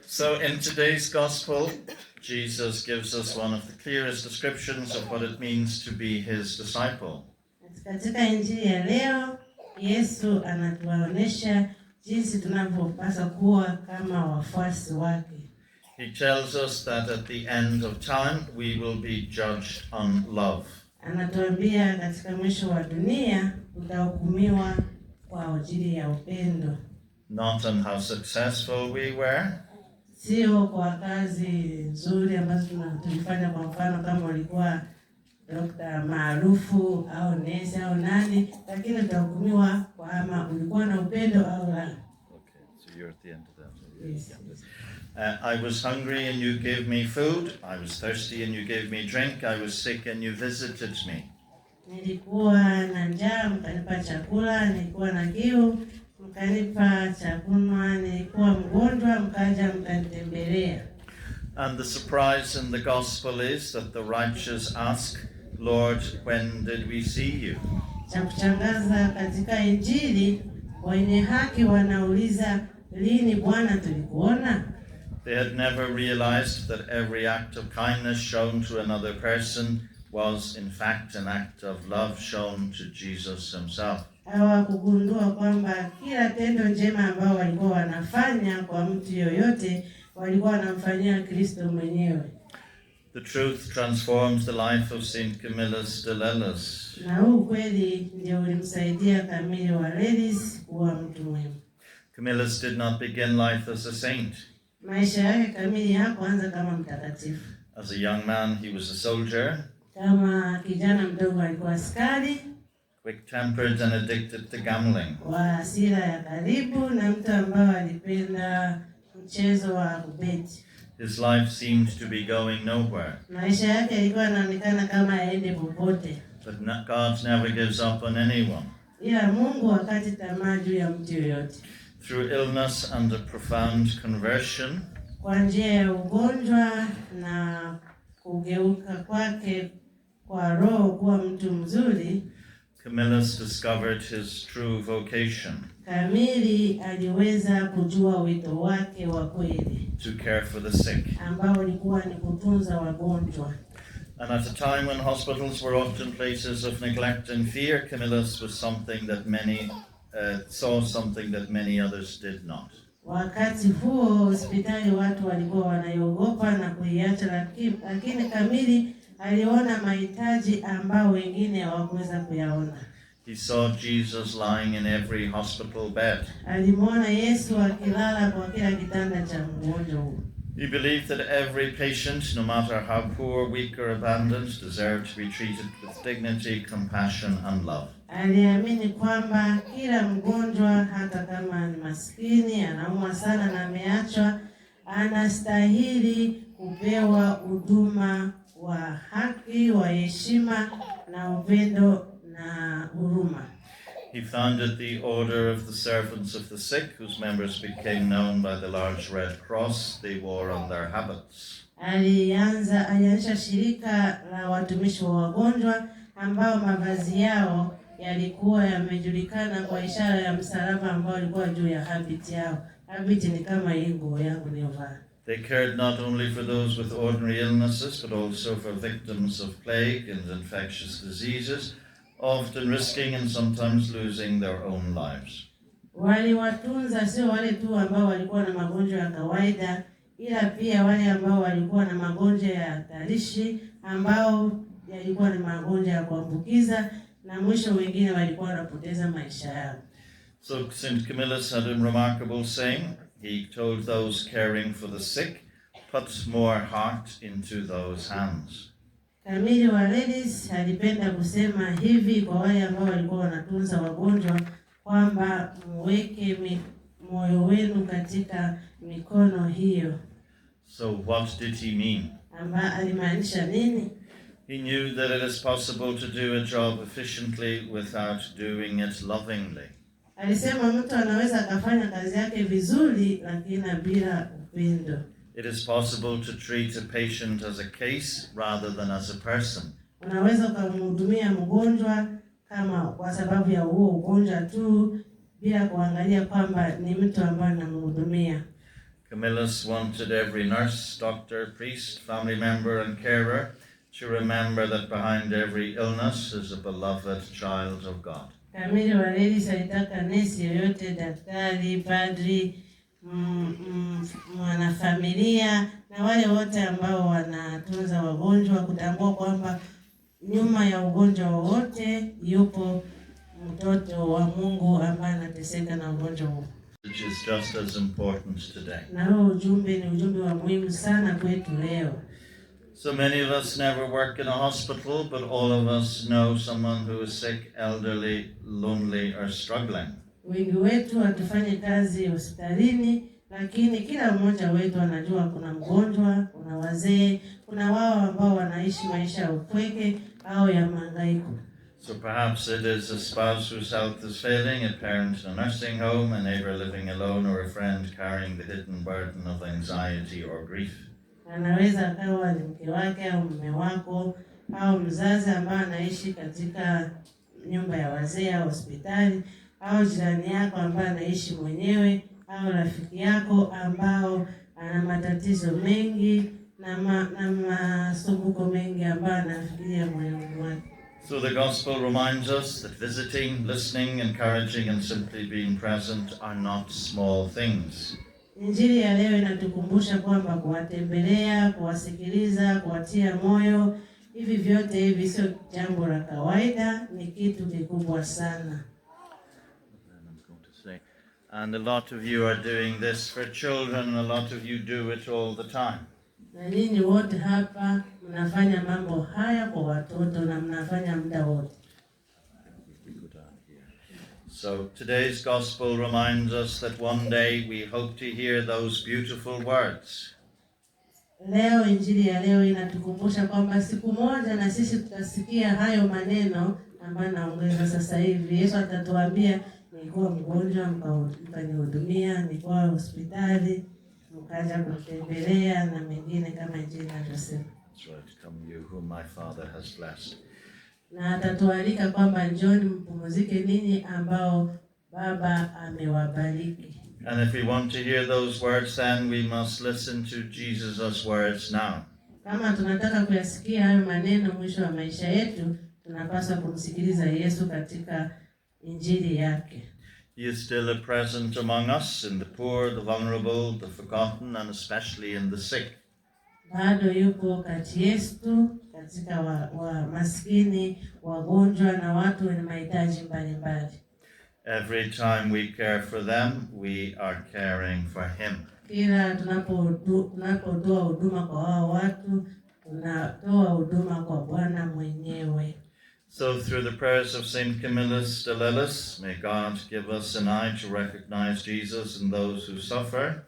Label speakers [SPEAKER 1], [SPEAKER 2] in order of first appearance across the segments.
[SPEAKER 1] So in today's gospel, Jesus gives us one of the clearest descriptions of what it means to be his disciple.
[SPEAKER 2] Katika injili ya leo, Yesu anatuonyesha jinsi tunavyopaswa kuwa kama wafuasi wake.
[SPEAKER 1] He tells us that at the end of time we will be judged on love.
[SPEAKER 2] Anatuambia katika mwisho wa dunia tutahukumiwa kwa ajili ya upendo.
[SPEAKER 1] Not on how successful we were,
[SPEAKER 2] Sio kwa kazi nzuri ambazo tulifanya, kwa mfano kama ulikuwa dokta maarufu au nesi au nani, lakini utahukumiwa kwa ama ulikuwa na upendo au la.
[SPEAKER 1] Okay, so you're at the end of that.
[SPEAKER 2] Yes.
[SPEAKER 1] I was hungry and you gave me food. I was thirsty and you gave me drink. I was sick and you visited me.
[SPEAKER 2] Nilikuwa na njaa mkanipa chakula, nilikuwa na kiu mkanipa chakula, nilikuwa mgonjwa mkaja mkanitembelea.
[SPEAKER 1] And the surprise in the gospel is that the righteous ask, Lord, when did we see you?
[SPEAKER 2] Cha kushangaza katika Injili, wenye haki wanauliza, lini Bwana tulikuona?
[SPEAKER 1] They had never realized that every act of kindness shown to another person was in fact an act of love shown to Jesus himself.
[SPEAKER 2] Hawakugundua kwamba kila tendo njema ambao walikuwa wanafanya kwa mtu yoyote walikuwa wanamfanyia Kristo mwenyewe.
[SPEAKER 1] The truth transforms the life of Saint Camillus de Lellis.
[SPEAKER 2] Na huu kweli ndio ulimsaidia Camille wa Lellis kuwa mtu mwema.
[SPEAKER 1] Camillus did not begin life as a saint.
[SPEAKER 2] Maisha yake Camille hakuanza kama mtakatifu.
[SPEAKER 1] As a young man, he was a soldier,
[SPEAKER 2] Kama kijana mdogo alikuwa askari,
[SPEAKER 1] quick-tempered and addicted to gambling.
[SPEAKER 2] wa hasira ya karibu na mtu ambao alipenda mchezo wa kubeti.
[SPEAKER 1] His life seemed to be going nowhere.
[SPEAKER 2] Maisha yake yalikuwa yanaonekana kama yaende popote.
[SPEAKER 1] But God never gives up on anyone.
[SPEAKER 2] Ila Mungu hakati tamaa juu ya mtu yoyote.
[SPEAKER 1] Through illness and a profound conversion,
[SPEAKER 2] Kwa njia ya ugonjwa na kugeuka kwake kwa roho kuwa mtu mzuri,
[SPEAKER 1] Camillus discovered his true vocation,
[SPEAKER 2] Camille aliweza kujua wito wake wa kweli,
[SPEAKER 1] to care for the sick.
[SPEAKER 2] ambao ulikuwa ni kutunza wagonjwa.
[SPEAKER 1] And at a time when hospitals were often places of neglect and fear, Camillus was something that saw something that many others did not.
[SPEAKER 2] Wakati huo hospitali watu walikuwa wanaiogopa na kuiacha, lakini Camille aliona mahitaji ambao wengine hawakuweza kuyaona.
[SPEAKER 1] He saw Jesus lying in every hospital bed.
[SPEAKER 2] Alimwona Yesu akilala kwa kila kitanda cha mgonjwa huo.
[SPEAKER 1] He believed that every patient, no matter how poor, weak or abandoned, deserved to be treated with dignity, compassion and love.
[SPEAKER 2] Aliamini kwamba kila mgonjwa, hata kama ni maskini, anaumwa sana na ameachwa, anastahili kupewa huduma wa haki, wa heshima na upendo na huruma.
[SPEAKER 1] He founded the Order of the Servants of the Sick, whose members became known by the large red cross they wore on their habits.
[SPEAKER 2] Alianzisha shirika la watumishi wa wagonjwa ambao mavazi yao yalikuwa yamejulikana kwa ishara ya msalaba ambao ulikuwa juu ya habit yao. Habit ni kama hii nguo yangu niliyovaa.
[SPEAKER 1] They cared not only for those with ordinary illnesses, but also for victims of plague and infectious diseases, often risking and sometimes losing their own lives.
[SPEAKER 2] Waliwatunza sio wale tu ambao walikuwa na magonjwa ya kawaida, ila pia wale ambao walikuwa na magonjwa ya hatarishi, ambao yalikuwa ni magonjwa ya kuambukiza, na mwisho wengine walikuwa wanapoteza maisha yao.
[SPEAKER 1] So St. Camillus had a remarkable saying. He told those caring for the sick, put more heart into those hands.
[SPEAKER 2] Camille wa Lellis alipenda kusema hivi kwa wale ambao walikuwa wanatunza wagonjwa, kwamba muweke moyo wenu katika mikono hiyo.
[SPEAKER 1] So what did he mean?
[SPEAKER 2] Alimaanisha nini?
[SPEAKER 1] He knew that it is possible to do a job efficiently without doing it lovingly.
[SPEAKER 2] Alisema mtu anaweza akafanya kazi yake vizuri lakini bila upendo.
[SPEAKER 1] It is possible to treat a patient as a case rather than as a person.
[SPEAKER 2] Unaweza kumhudumia mgonjwa kama kwa sababu ya huo ugonjwa tu, bila kuangalia kwamba ni mtu ambaye anamhudumia.
[SPEAKER 1] Camillus wanted every nurse, doctor, priest, family member and carer to remember that behind every illness is a beloved child of God.
[SPEAKER 2] Camille Valeris alitaka nesi yoyote, daktari, padri, mwanafamilia na wale wote ambao wanatunza wagonjwa kutambua kwamba nyuma ya ugonjwa wowote yupo mtoto wa Mungu ambaye anateseka na ugonjwa huo.
[SPEAKER 1] Which is just as important today.
[SPEAKER 2] Na huo ujumbe ni ujumbe wa muhimu sana kwetu leo.
[SPEAKER 1] So many of us never work in a hospital, but all of us know someone who is sick, elderly, lonely or struggling.
[SPEAKER 2] Wengi wetu hatufanye kazi hospitalini, lakini kila mmoja wetu anajua kuna mgonjwa, kuna wazee, kuna wao ambao wanaishi maisha ya upweke au ya mahangaiko.
[SPEAKER 1] So perhaps it is a spouse whose health is failing, a parent in a nursing home, a neighbor living alone, or a friend carrying the hidden burden of anxiety or grief.
[SPEAKER 2] Anaweza akawa ni mke wake au mume wako au mzazi ambaye anaishi katika nyumba ya wazee au hospitali, au jirani yako ambaye anaishi mwenyewe, au rafiki yako ambao ana matatizo mengi na masumbuko mengi ambayo anafikiria moyoni mwake.
[SPEAKER 1] So the gospel reminds us that visiting, listening, encouraging and simply being present are not small things.
[SPEAKER 2] Injili ya leo inatukumbusha kwamba kuwatembelea, kuwasikiliza, kuwatia moyo, hivi vyote hivi sio jambo la kawaida, ni kitu kikubwa sana.
[SPEAKER 1] And a lot of you are doing this for children, and a lot of you do it all the time.
[SPEAKER 2] Na nyinyi wote hapa mnafanya mambo haya kwa watoto na mnafanya muda wote.
[SPEAKER 1] So today's gospel reminds us that one day we hope to hear those beautiful words.
[SPEAKER 2] Leo injili ya leo inatukumbusha kwamba siku moja na sisi tutasikia hayo maneno ambayo naongeza sasa hivi. Yesu atatuambia, nilikuwa mgonjwa mkanihudumia, nilikuwa hospitali mkaja kutembelea, na mengine kama injili inavyosema.
[SPEAKER 1] That's right, come you whom my Father has blessed.
[SPEAKER 2] Na atatualika kwamba njoni mpumzike ninyi ambao Baba amewabariki.
[SPEAKER 1] And if we want to hear those words, then we must listen to Jesus' words now.
[SPEAKER 2] Kama tunataka kuyasikia hayo maneno mwisho wa maisha yetu, tunapaswa kumsikiliza Yesu katika injili yake.
[SPEAKER 1] He is still present among us, in the poor, the vulnerable, the forgotten, and especially in the sick.
[SPEAKER 2] Bado yupo kati yetu katika wa maskini, wagonjwa na watu wenye mahitaji mbalimbali.
[SPEAKER 1] Every time we care for them, we are caring for him.
[SPEAKER 2] Kila tunapotoa huduma kwa hao watu, tunatoa huduma kwa Bwana mwenyewe.
[SPEAKER 1] So through the prayers of Saint Camillus de Lellis, may God give us an eye to recognize Jesus in those who suffer,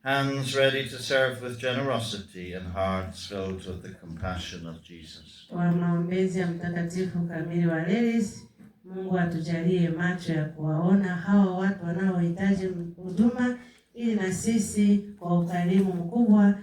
[SPEAKER 1] hands ready to serve with generosity, and hearts filled with the compassion of Jesus.
[SPEAKER 2] Kwa maombezi ya Mtakatifu Camille Valeris, Mungu atujalie macho ya kuwaona hao watu wanaohitaji huduma, ili na sisi kwa ukarimu mkubwa